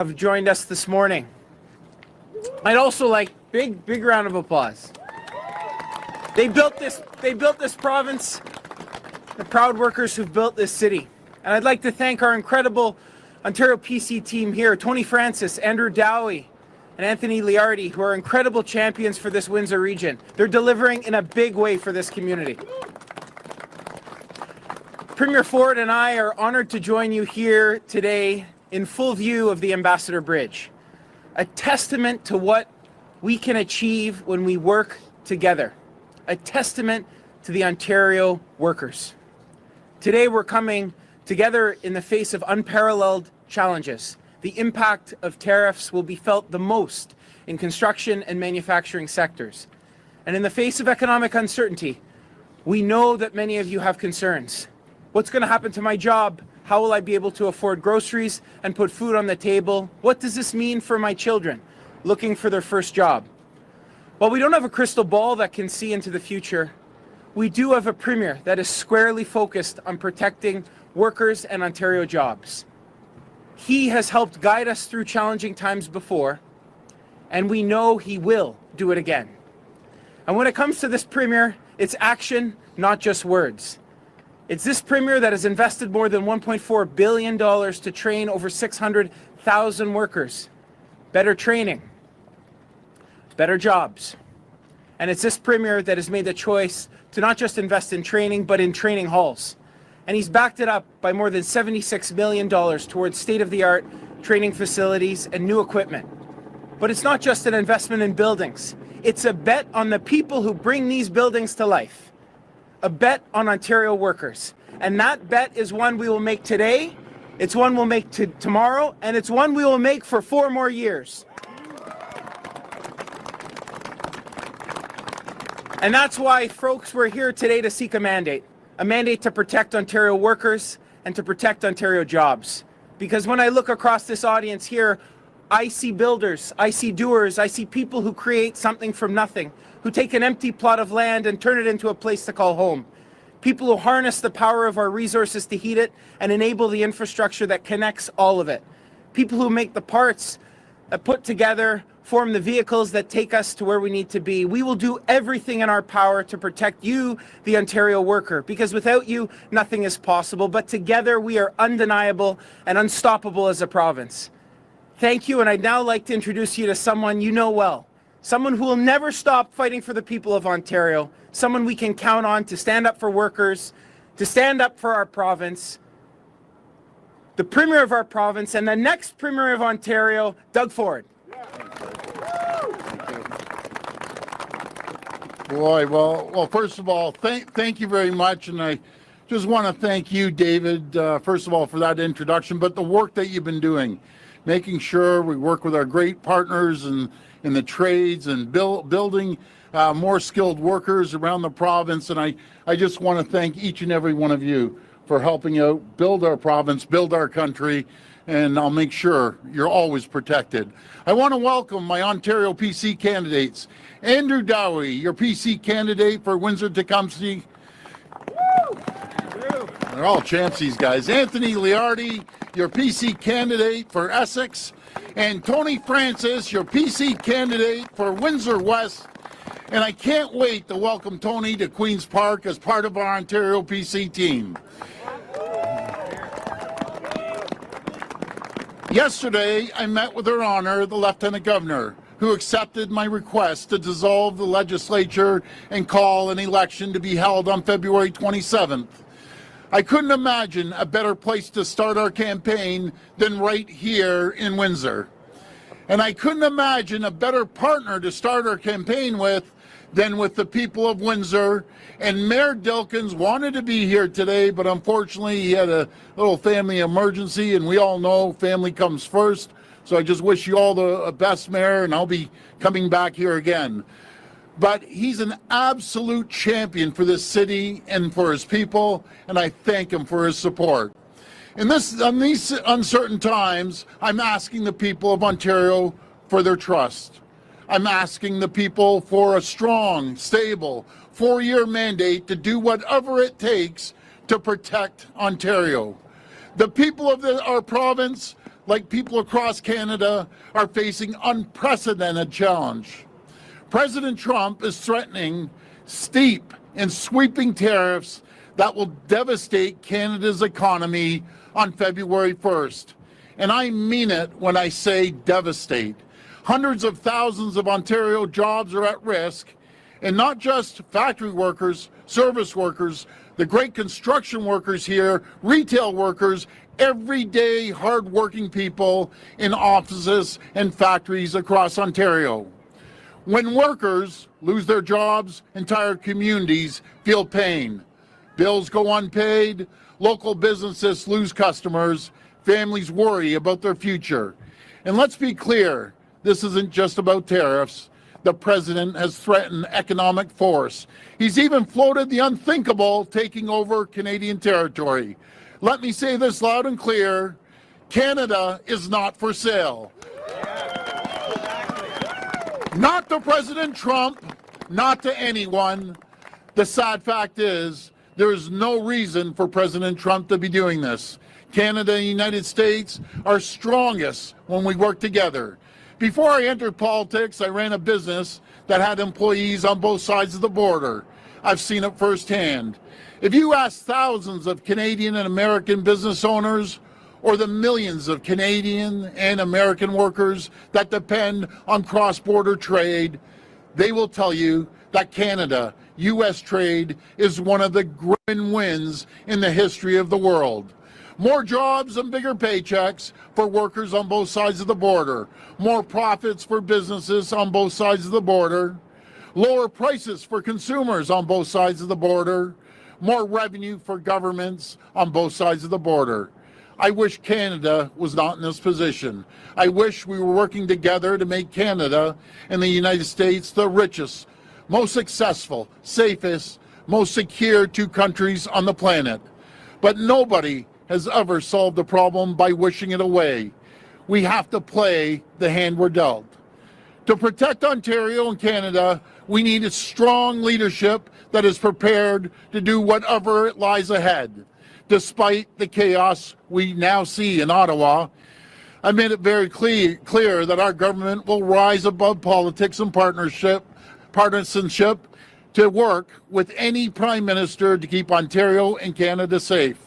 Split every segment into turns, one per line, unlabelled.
Have joined us this morning. I'd also like big round of applause. They built this province, the proud workers who've built this city. And I'd like to thank our incredible Ontario PC team here, Tony Francis, Andrew Dowie, and Anthony Liardi, who are incredible champions for this Windsor region. They're delivering in a big way for this community. Premier Ford and I are honored to join you here today in full view of the Ambassador Bridge, a testament to what we can achieve when we work together, a testament to the Ontario workers. Today we're coming together in the face of unparalleled challenges. The impact of tariffs will be felt the most in construction and manufacturing sectors. And in the face of economic uncertainty, we know that many of you have concerns. What's going to happen to my job? How will I be able to afford groceries and put food on the table? What does this mean for my children looking for their first job? While we don't have a crystal ball that can see into the future, we do have a premier that is squarely focused on protecting workers and Ontario jobs. He has helped guide us through challenging times before, and we know he will do it again. And when it comes to this premier, it's action, not just words. It's this premier that has invested more than $1.4 billion to train over 600,000 workers. Better training, better jobs. And it's this premier that has made the choice to not just invest in training, but in training halls. And he's backed it up by more than $76 million towards state-of-the-art training facilities and new equipment. But it's not just an investment in buildings. It's a bet on the people who bring these buildings to life. A bet on Ontario workers. And that bet is one we will make today, it's one we'll make tomorrow, and it's one we will make for 4 more years. And that's why, folks, we're here today to seek a mandate to protect Ontario workers and to protect Ontario jobs. Because when I look across this audience here, I see builders, I see doers, I see people who create something from nothing, who take an empty plot of land and turn it into a place to call home. People who harness the power of our resources to heat it and enable the infrastructure that connects all of it. People who make the parts that put together form the vehicles that take us to where we need to be. We will do everything in our power to protect you, the Ontario worker, because without you, nothing is possible. But together, we are undeniable and unstoppable as a province. Thank you, and I'd now like to introduce you to someone you know well, someone who will never stop fighting for the people of Ontario, someone we can count on to stand up for workers, to stand up for our province, the Premier of our province, and the next Premier of Ontario, Doug Ford.
Boy, well, first of all, thank you very much, and I just want to thank you, David, first of all, for that introduction, but the work that you've been doing, making sure we work with our great partners in the trades and building more skilled workers around the province, and I just want to thank each and every one of you for helping out build our province, build our country, and I'll make sure you're always protected. I want to welcome my Ontario PC candidates. Andrew Dowie, your PC candidate for Windsor-Tecumseh. They're all champs, these guys. Anthony Liardi, your PC candidate for Essex. And Tony Francis, your PC candidate for Windsor West. And I can't wait to welcome Tony to Queen's Park as part of our Ontario PC team. Yesterday, I met with Her Honor, the Lieutenant Governor, who accepted my request to dissolve the legislature and call an election to be held on February 27th. I couldn't imagine a better place to start our campaign than right here in Windsor. And I couldn't imagine a better partner to start our campaign with than with the people of Windsor. And Mayor Dilkens wanted to be here today, but unfortunately he had a little family emergency, and we all know family comes first. So I just wish you all the best, Mayor, and I'll be coming back here again. But he's an absolute champion for this city and for his people, and I thank him for his support. In these uncertain times, I'm asking the people of Ontario for their trust. I'm asking the people for a strong, stable, 4-year mandate to do whatever it takes to protect Ontario. The people of our province like people across Canada, are facing unprecedented challenge. President Trump is threatening steep and sweeping tariffs that will devastate Canada's economy on February 1st. And I mean it when I say devastate. Hundreds of thousands of Ontario jobs are at risk, and not just factory workers, service workers, the great construction workers here, retail workers, everyday hard-working people in offices and factories across Ontario. When workers lose their jobs, entire communities feel pain. Bills go unpaid, local businesses lose customers, families worry about their future. And let's be clear, this isn't just about tariffs. The president has threatened economic force. He's even floated the unthinkable, taking over Canadian territory. Let me say this loud and clear, Canada is not for sale. Not to President Trump, not to anyone. The sad fact is, there is no reason for President Trump to be doing this. Canada and the United States are strongest when we work together. Before I entered politics, I ran a business that had employees on both sides of the border. I've seen it firsthand. If you ask thousands of Canadian and American business owners, or the millions of Canadian and American workers that depend on cross-border trade, they will tell you that Canada, U.S. trade is one of the great wins in the history of the world. More jobs and bigger paychecks for workers on both sides of the border. More profits for businesses on both sides of the border. Lower prices for consumers on both sides of the border. More revenue for governments on both sides of the border. I wish Canada was not in this position. I wish we were working together to make Canada and the United States the richest, most successful, safest, most secure two countries on the planet. But nobody has ever solved the problem by wishing it away. We have to play the hand we're dealt. To protect Ontario and Canada, we need a strong leadership that is prepared to do whatever lies ahead. Despite the chaos we now see in Ottawa, I made it very clear that our government will rise above politics and partisanship to work with any Prime Minister to keep Ontario and Canada safe.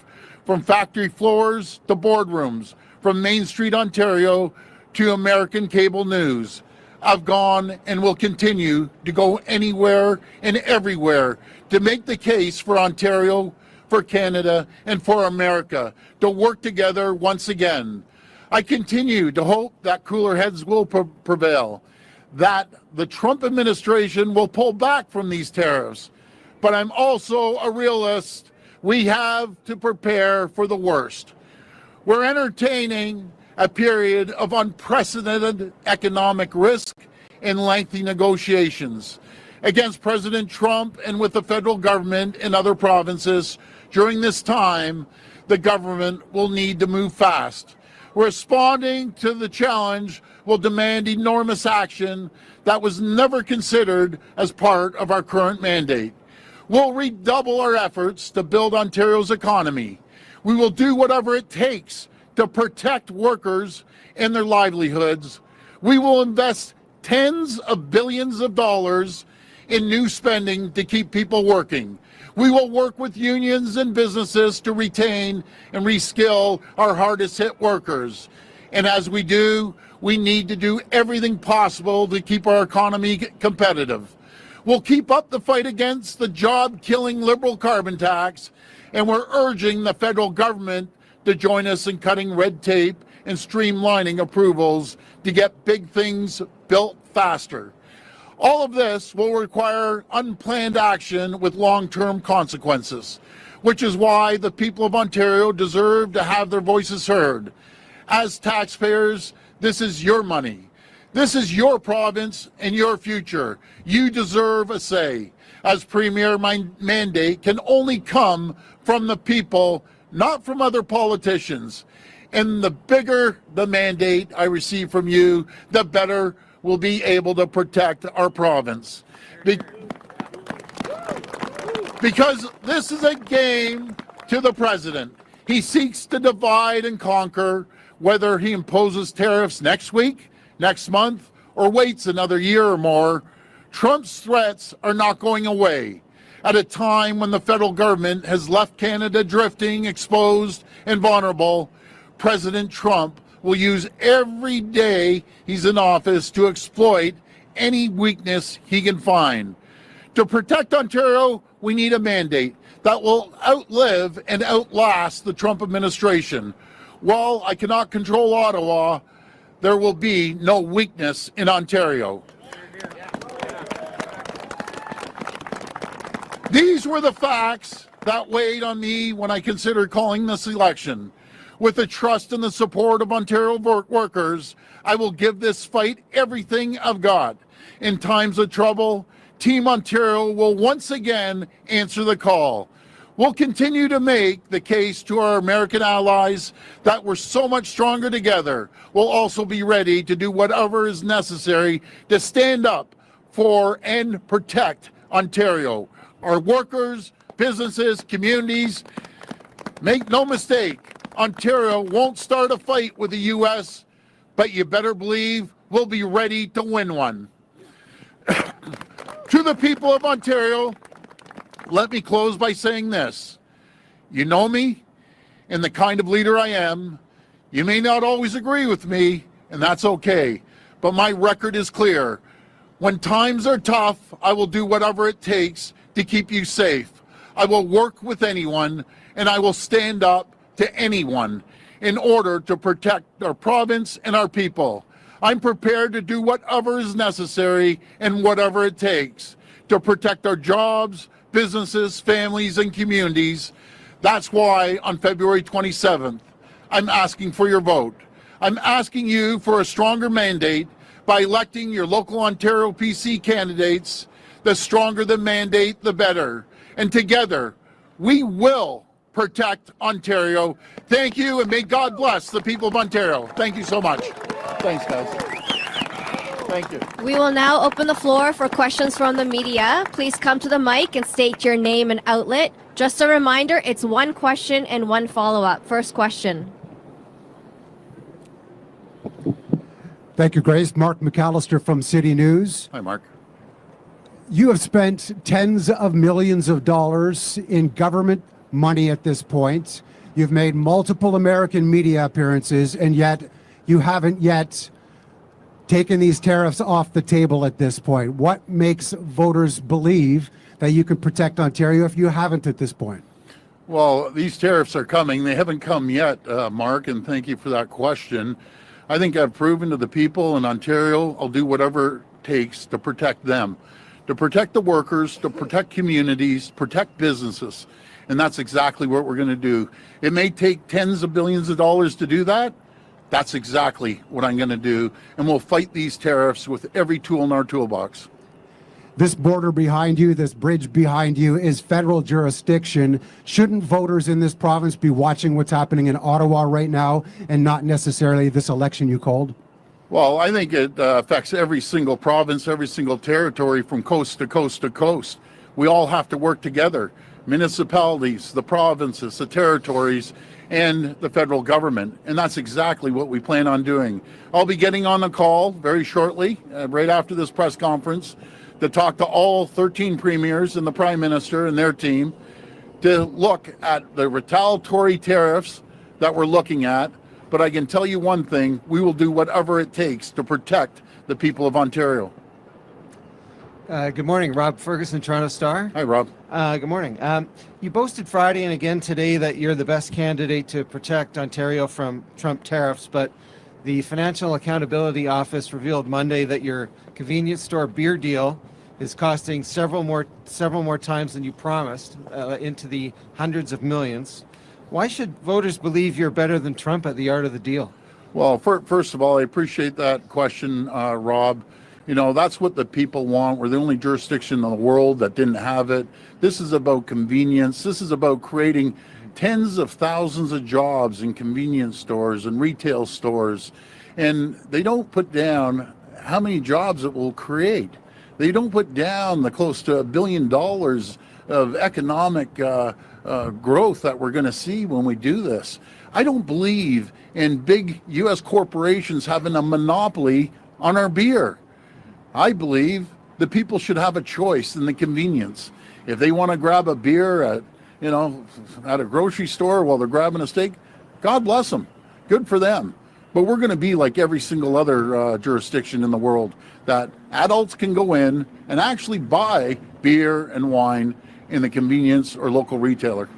From factory floors to boardrooms, from Main Street, Ontario to American cable news. I've gone and will continue to go anywhere and everywhere to make the case for Ontario, for Canada, and for America to work together once again. I continue to hope that cooler heads will prevail, that the Trump administration will pull back from these tariffs. But I'm also a realist. We have to prepare for the worst. We're entertaining a period of unprecedented economic risk and lengthy negotiations against President Trump and with the federal government and other provinces. During this time, the government will need to move fast. Responding to the challenge will demand enormous action that was never considered as part of our current mandate. We'll redouble our efforts to build Ontario's economy. We will do whatever it takes to protect workers and their livelihoods. We will invest tens of billions of dollars in new spending to keep people working. We will work with unions and businesses to retain and reskill our hardest hit workers. And as we do, we need to do everything possible to keep our economy competitive. We'll keep up the fight against the job-killing Liberal carbon tax, and we're urging the federal government to join us in cutting red tape and streamlining approvals to get big things built faster. All of this will require unplanned action with long-term consequences, which is why the people of Ontario deserve to have their voices heard. As taxpayers, this is your money. This is your province and your future. You deserve a say. As Premier, my mandate can only come from the people, not from other politicians. And the bigger the mandate I receive from you, the better we'll be able to protect our province. Because this is a game to the president. He seeks to divide and conquer. Whether he imposes tariffs next week, next month, or waits another year or more, Trump's threats are not going away. At a time when the federal government has left Canada drifting, exposed, and vulnerable, President Trump will use every day he's in office to exploit any weakness he can find. To protect Ontario, we need a mandate that will outlive and outlast the Trump administration. While I cannot control Ottawa, there will be no weakness in Ontario. These were the facts that weighed on me when I considered calling this election. With the trust and the support of Ontario workers, I will give this fight everything I've got. In times of trouble, Team Ontario will once again answer the call. We'll continue to make the case to our American allies that we're so much stronger together. We'll also be ready to do whatever is necessary to stand up for and protect Ontario. Our workers, businesses, communities, make no mistake, Ontario won't start a fight with the U.S., but you better believe we'll be ready to win one. To the people of Ontario, let me close by saying this. You know me and the kind of leader I am. You may not always agree with me, and that's okay, but my record is clear. When times are tough, I will do whatever it takes to keep you safe. I will work with anyone, and I will stand up to anyone in order to protect our province and our people. I'm prepared to do whatever is necessary and whatever it takes to protect our jobs, businesses, families, and communities. That's why on February 27th, I'm asking for your vote. I'm asking you for a stronger mandate by electing your local Ontario PC candidates. The stronger the mandate, the better. And together, we will protect Ontario. Thank you, and may God bless the people of Ontario. Thank you so much. Thanks, guys. Thank you.
We will now open the floor for questions from the media. Please come to the mic and state your name and outlet. Just a reminder, it's one question and one follow-up. First question.
Thank you, Grace. Mark McAllister from City News.
Hi, Mark.
You have spent tens of millions of dollars in government money at this point. You've made multiple American media appearances, and yet you haven't yet taken these tariffs off the table at this point. What makes voters believe that you can protect Ontario if you haven't at this point?
Well, these tariffs are coming. They haven't come yet, Mark, and thank you for that question. I think I've proven to the people in Ontario I'll do whatever it takes to protect them, to protect the workers, to protect communities, protect businesses. And that's exactly what we're going to do. It may take tens of billions of dollars to do that. That's exactly what I'm going to do. And we'll fight these tariffs with every tool in our toolbox.
This border behind you, this bridge behind you is federal jurisdiction. Shouldn't voters in this province be watching what's happening in Ottawa right now and not necessarily this election you called?
Well, I think it affects every single province, every single territory from coast to coast to coast. We all have to work together. Municipalities, the provinces, the territories, and the federal government. And that's exactly what we plan on doing. I'll be getting on a call very shortly, right after this press conference, to talk to all 13 premiers and the Prime Minister and their team to look at the retaliatory tariffs that we're looking at. But I can tell you one thing, we will do whatever it takes to protect the people of Ontario.
Good morning, Rob Ferguson, Toronto Star.
Hi, Rob.
Good morning. You boasted Friday and again today that you're the best candidate to protect Ontario from Trump tariffs, but the Financial Accountability Office revealed Monday that your convenience store beer deal is costing several more times than you promised, into the hundreds of millions. Why should voters believe you're better than Trump at the art of the deal?
Well, first of all, I appreciate that question, Rob. You know, that's what the people want. We're the only jurisdiction in the world that didn't have it. This is about convenience. This is about creating tens of thousands of jobs in convenience stores and retail stores. And they don't put down how many jobs it will create. They don't put down the close to $1 billion of economic growth that we're going to see when we do this. I don't believe in big U.S. corporations having a monopoly on our beer. I believe that people should have a choice in the convenience. If they want to grab a beer at a grocery store while they're grabbing a steak, God bless them. Good for them. But we're going to be like every single other jurisdiction in the world, that adults can go in and actually buy beer and wine in the convenience or local retailer.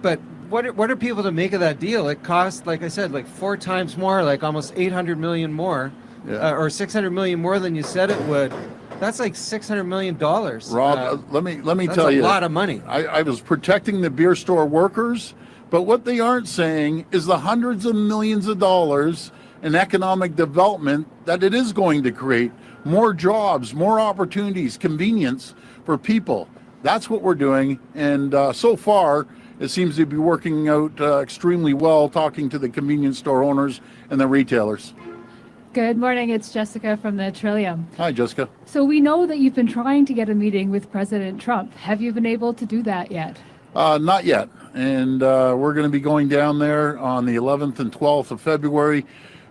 But what are people to make of that deal? It costs, like I said, like 4 times more, like almost 800 million more, or 600 million more than you said it would. That's like $600 million.
Rob, let me
that's
tell you.
a lot of money.
I was protecting the beer store workers, but what they aren't saying is the hundreds of millions of dollars in economic development that it is going to create. More jobs, more opportunities, convenience for people. That's what we're doing. And so far, it seems to be working out extremely well, talking to the convenience store owners and the retailers.
Good morning, it's Jessica from the Trillium.
Hi, Jessica.
So we know that you've been trying to get a meeting with President Trump. Have you been able to do that yet?
Not yet. And we're going to be going down there on the 11th and 12th of February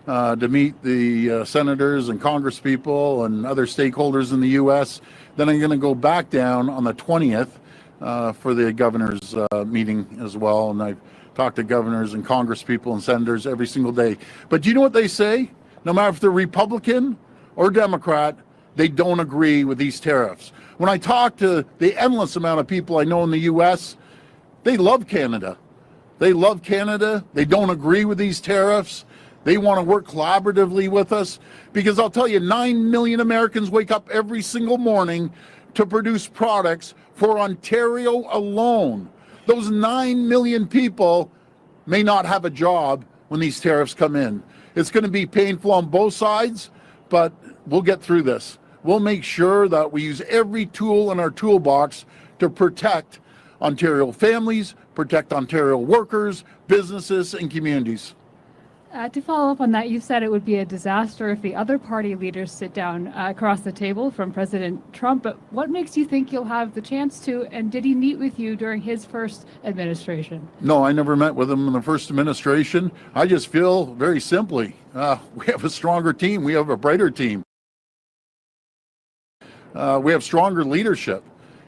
to meet the senators and congresspeople and other stakeholders in the U.S. Then I'm going to go back down on the 20th for the governor's meeting as well. And I've talked to governors and congresspeople and senators every single day. But do you know what they say? No matter if they're Republican or Democrat, they don't agree with these tariffs. When I talk to the endless amount of people I know in the U.S., they love Canada. They love Canada. They don't agree with these tariffs. They want to work collaboratively with us, because I'll tell you, 9 million Americans wake up every single morning to produce products for Ontario alone. Those 9 million people may not have a job when these tariffs come in. It's going to be painful on both sides, but we'll get through this. We'll make sure that we use every tool in our toolbox to protect Ontario families, protect Ontario workers, businesses, and communities.
To follow up on that, you said it would be a disaster if the other party leaders sit down across the table from President Trump, but what makes you think you'll have the chance to, and did he meet with you during his first administration?
No, I never met with him in the first administration. I just feel very simply, we have a stronger team. We have a brighter team. We have stronger leadership,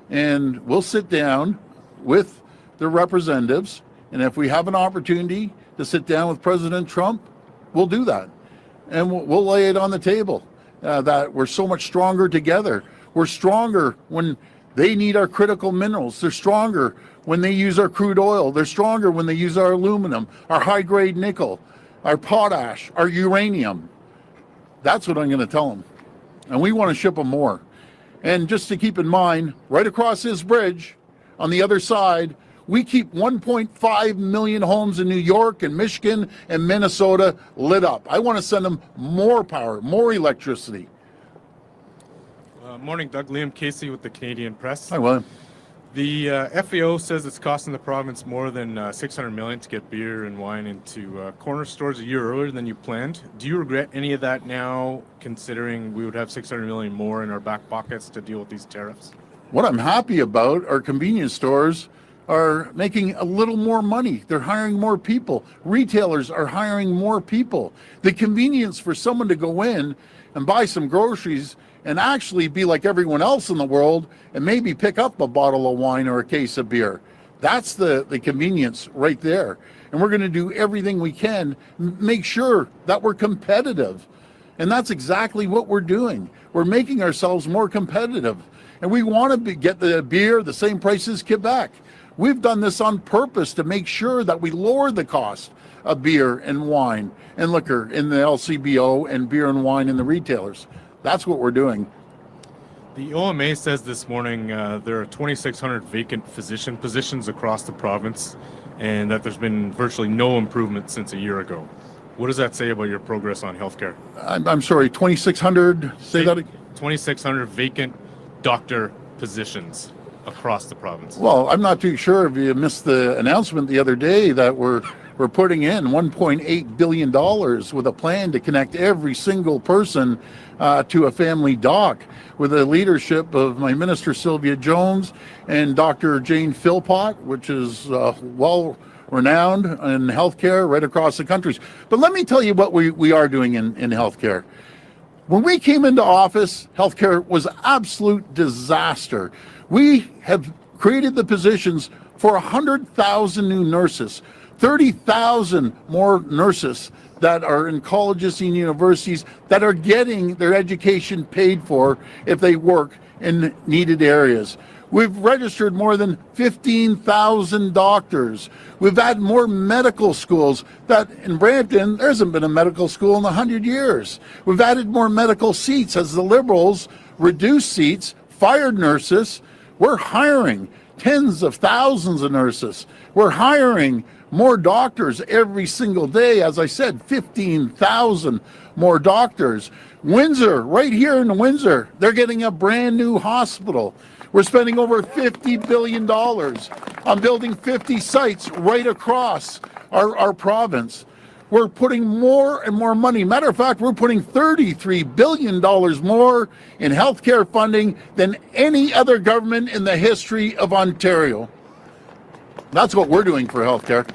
and we'll sit down with the representatives, and if we have an opportunity to sit down with President Trump, we'll do that. And we'll lay it on the table that we're so much stronger together. We're stronger when they need our critical minerals. They're stronger when they use our crude oil. They're stronger when they use our aluminum, our high-grade nickel, our potash, our uranium. That's what I'm going to tell them. And we want to ship them more. And just to keep in mind, right across this bridge, on the other side, we keep 1.5 million homes in New York and Michigan and Minnesota lit up. I want to send them more power, more electricity.
Morning, Doug. Liam Casey with the Canadian Press.
Hi, William.
The FAO says it's costing the province more than $600 million to get beer and wine into corner stores a year earlier than you planned. Do you regret any of that now, considering we would have $600 million more in our back pockets to deal with these tariffs?
What I'm happy about are convenience stores are making a little more money. They're hiring more people. Retailers are hiring more people. The convenience for someone to go in and buy some groceries and actually be like everyone else in the world and maybe pick up a bottle of wine or a case of beer. That's the convenience right there. And we're going to do everything we can, make sure that we're competitive. And that's exactly what we're doing. We're making ourselves more competitive. And we want to get the beer the same price as Quebec. We've done this on purpose to make sure that we lower the cost of beer and wine and liquor in the LCBO and beer and wine in the retailers. That's what we're doing.
The OMA says this morning there are 2,600 vacant physician positions across the province and that there's been virtually no improvement since a year ago. What does that say about your progress on healthcare?
I'm sorry, 2,600, say that again?
2,600 vacant doctor positions across the province.
Well, I'm not too sure if you missed the announcement the other day that we're putting in $1.8 billion with a plan to connect every single person to a family doc, with the leadership of my minister Sylvia Jones and Dr. Jane Philpott, which is well renowned in healthcare right across the country. But let me tell you what we are doing in healthcare. When we came into office, healthcare was absolute disaster. We have created the positions for 100,000 new nurses, 30,000 more nurses that are in colleges and universities that are getting their education paid for if they work in needed areas. We've registered more than 15,000 doctors. We've had more medical schools that in Brampton, there hasn't been a medical school in 100 years. We've added more medical seats as the Liberals reduced seats, fired nurses. We're hiring tens of thousands of nurses. We're hiring more doctors every single day. As I said, 15,000 more doctors. Windsor, right here in Windsor, they're getting a brand new hospital. We're spending over $50 billion on building 50 sites right across our province. We're putting more and more money. Matter of fact, we're putting $33 billion more in healthcare funding than any other government in the history of Ontario. That's what we're doing for healthcare.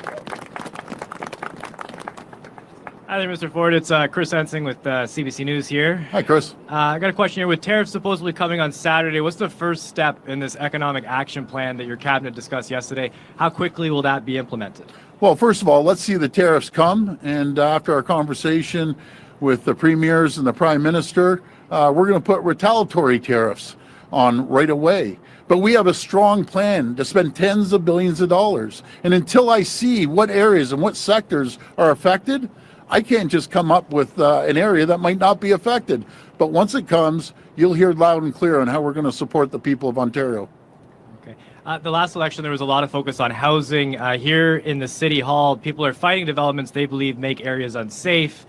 Hi there, Mr. Ford. It's Chris Ensing with CBC News here.
Hi, Chris.
I got a question here. With tariffs supposedly coming on Saturday, what's the first step in this economic action plan that your cabinet discussed yesterday? How quickly will that be implemented?
Well, first of all, let's see the tariffs come. And after our conversation with the premiers and the prime minister, we're going to put retaliatory tariffs on right away. But we have a strong plan to spend tens of billions of dollars. And until I see what areas and what sectors are affected, I can't just come up with an area that might not be affected. But once it comes, you'll hear loud and clear on how we're going to support the people of Ontario.
Okay. The last election, there was a lot of focus on housing. Here in the City Hall, people are fighting developments they believe make areas unsafe,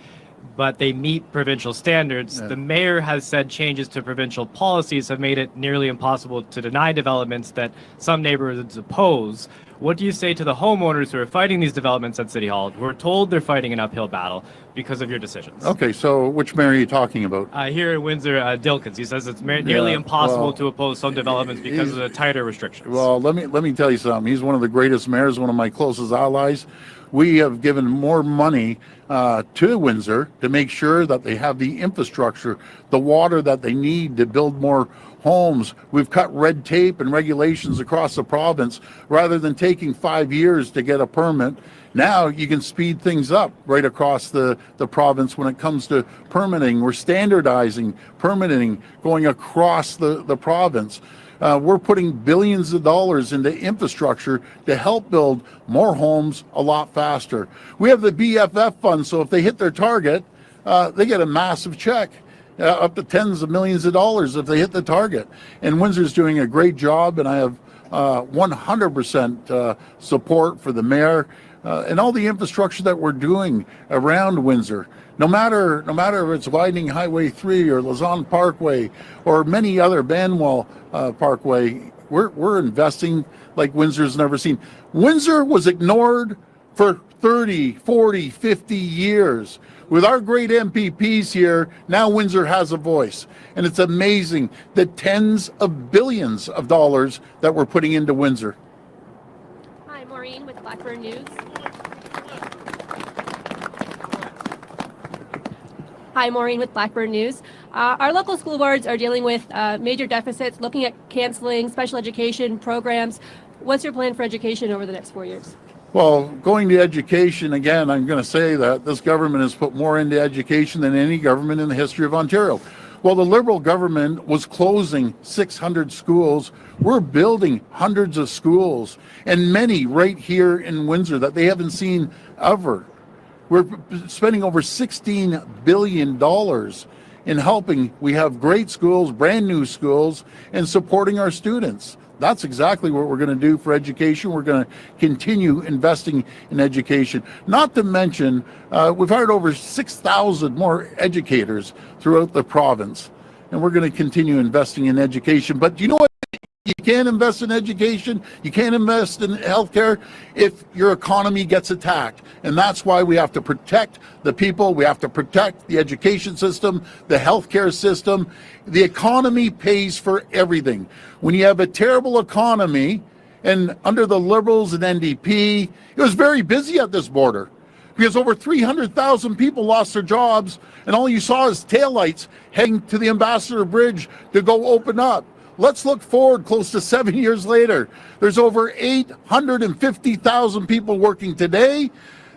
but they meet provincial standards.
Yeah.
The mayor has said changes to provincial policies have made it nearly impossible to deny developments that some neighborhoods oppose. What do you say to the homeowners who are fighting these developments at City Hall, who are told they're fighting an uphill battle because of your decisions?
Okay, so which mayor are you talking about?
Here in Windsor, Dilkins, he says it's nearly impossible
well,
to oppose some developments because of the tighter restrictions.
Well, let me tell you something. He's one of the greatest mayors, one of my closest allies. We have given more money to Windsor to make sure that they have the infrastructure, the water that they need to build more homes. We've cut red tape and regulations across the province. Rather than taking 5 years to get a permit, now you can speed things up right across the province when it comes to permitting. We're standardizing permitting going across the province. We're putting billions of dollars into infrastructure to help build more homes a lot faster. We have the BFF fund, so if they hit their target, they get a massive check. Up to tens of millions of dollars if they hit the target. And Windsor's doing a great job, and I have 100% support for the mayor and all the infrastructure that we're doing around Windsor. No matter if it's widening Highway 3 or Lausanne Parkway or many other Banwell Parkway, we're investing like Windsor's never seen. Windsor was ignored for 30, 40, 50 years. With our great MPPs here, now Windsor has a voice. And it's amazing the tens of billions of dollars that we're putting into Windsor.
Hi, Maureen with Blackburn News. Hi, Maureen with Blackburn News. Our local school boards are dealing with major deficits, looking at canceling special education programs. What's your plan for education over the next 4 years?
Well, going to education, again, I'm going to say that this government has put more into education than any government in the history of Ontario. Well, the Liberal government was closing 600 schools. We're building hundreds of schools, and many right here in Windsor that they haven't seen ever. We're spending over $16 billion in helping. We have great schools, brand new schools, and supporting our students. That's exactly what we're going to do for education. We're going to continue investing in education. Not to mention, we've hired over 6,000 more educators throughout the province, and we're going to continue investing in education. But you know what? You can't invest in education, you can't invest in healthcare if your economy gets attacked. And that's why we have to protect the people, we have to protect the education system, the healthcare system. The economy pays for everything. When you have a terrible economy And under the Liberals and NDP, it was very busy at this border because over 300,000 people lost their jobs, and all you saw is taillights heading to the Ambassador Bridge to go open up. Let's look forward close to 7 years later. There's over 850,000 people working today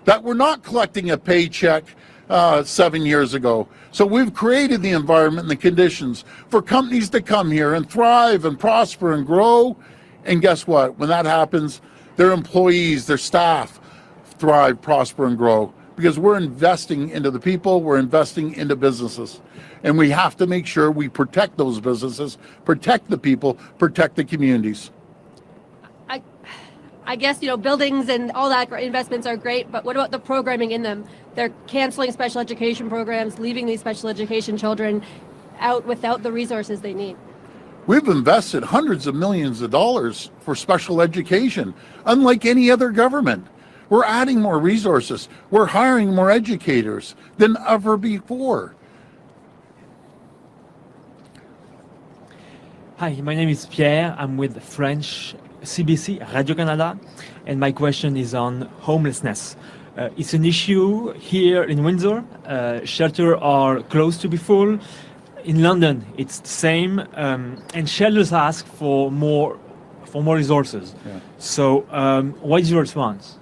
that were not collecting a paycheck 7 years ago. So we've created the environment and the conditions for companies to come here and thrive and prosper and grow. And guess what? When that happens, their employees, their staff thrive, prosper, and grow because we're investing into the people, we're investing into businesses. And we have to make sure we protect those businesses, protect the people, protect the communities.
I guess, buildings and all that investments are great, but what about the programming in them? They're canceling special education programs, leaving these special education children out without the resources they need.
We've invested hundreds of millions of dollars for special education, unlike any other government. We're adding more resources. We're hiring more educators than ever before.
Hi, my name is Pierre. I'm with French CBC, Radio-Canada, and my question is on homelessness. It's an issue here in Windsor. Shelters are close to be full. In London, it's the same, and shelters ask for more resources.
Yeah.
So, what is your response?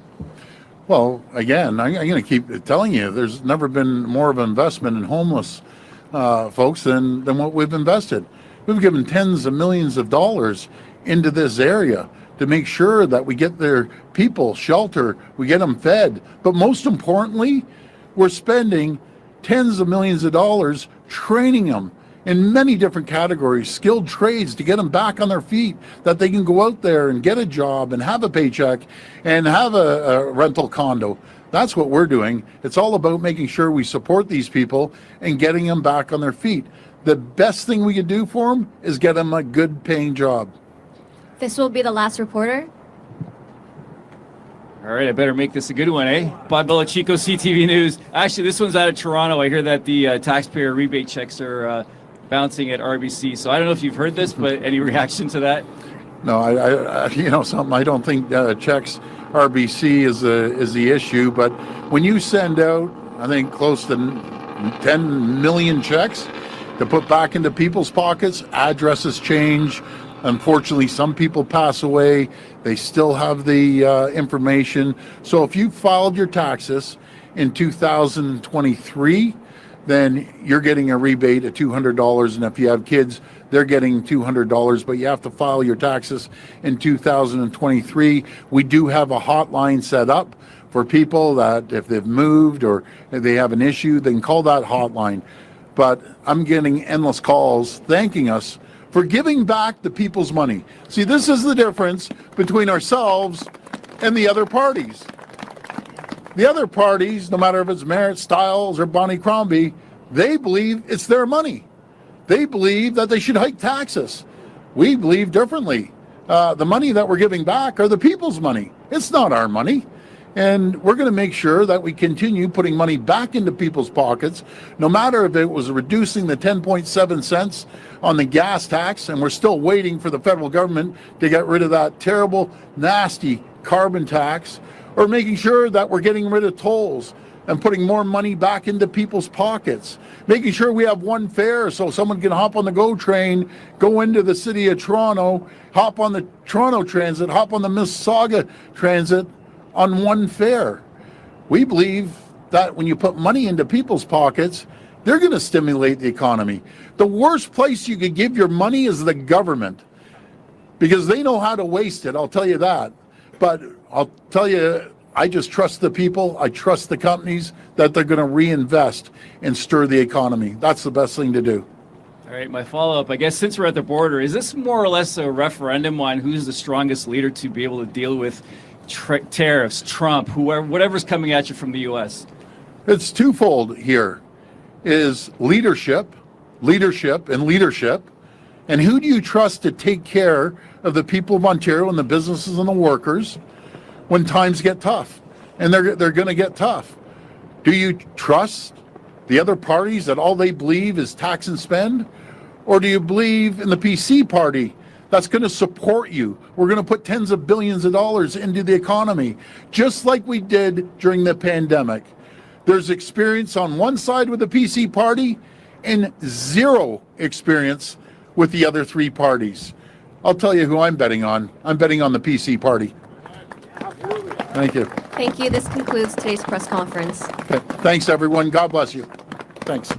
Well, again, I'm going to keep telling you, there's never been more of an investment in homeless folks than what we've invested. We've given tens of millions of dollars into this area to make sure that we get their people shelter, we get them fed. But most importantly, we're spending tens of millions of dollars training them in many different categories, skilled trades, to get them back on their feet, that they can go out there and get a job and have a paycheck and have a rental condo. That's what we're doing. It's all about making sure we support these people and getting them back on their feet. The best thing we can do for them is get them a good paying job.
This will be the last reporter.
All right, I better make this a good one, eh? Bob Belichico, CTV News. Actually, this one's out of Toronto. I hear that the taxpayer rebate checks are bouncing at RBC. So I don't know if you've heard this, but any reaction to that?
No, I something. I don't think checks RBC is the issue. But when you send out, I think close to 10 million checks to put back into people's pockets, addresses change. Unfortunately, some people pass away. They still have the information. So if you filed your taxes in 2023, then you're getting a rebate of $200. And if you have kids, they're getting $200, but you have to file your taxes in 2023. We do have a hotline set up for people that if they've moved or if they have an issue, they can call that hotline. But I'm getting endless calls thanking us for giving back the people's money. See, this is the difference between ourselves and the other parties. The other parties, no matter if it's Merritt, Stiles, or Bonnie Crombie, they believe it's their money. They believe that they should hike taxes. We believe differently. The money that we're giving back are the people's money. It's not our money. And we're going to make sure that we continue putting money back into people's pockets, no matter if it was reducing the 10.7 cents on the gas tax, and we're still waiting for the federal government to get rid of that terrible, nasty carbon tax, or making sure that we're getting rid of tolls and putting more money back into people's pockets, making sure we have one fare so someone can hop on the GO train, go into the city of Toronto, hop on the Toronto Transit, hop on the Mississauga Transit on one fare. We believe that when you put money into people's pockets, they're going to stimulate the economy. The worst place you could give your money is the government, because they know how to waste it, I'll tell you that. But I'll tell you, I just trust the people, I trust the companies that they're going to reinvest and stir the economy. That's the best thing to do.
All right, my follow-up, I guess since we're at the border, is this more or less a referendum on who's the strongest leader to be able to deal with tariffs, Trump, whoever, whatever's coming at you from the U.S.?
It's twofold here. Is leadership, and leadership. And who do you trust to take care of the people of Ontario and the businesses and the workers when times get tough? And they're going to get tough. Do you trust the other parties that all they believe is tax and spend? Or do you believe in the PC party that's going to support you. We're going to put tens of billions of dollars into the economy, just like we did during the pandemic. There's experience on one side with the PC party and zero experience with the other three parties. I'll tell you who I'm betting on. I'm betting on the PC party. Thank you.
Thank you. This concludes today's press conference.
Okay. Thanks, everyone. God bless you. Thanks.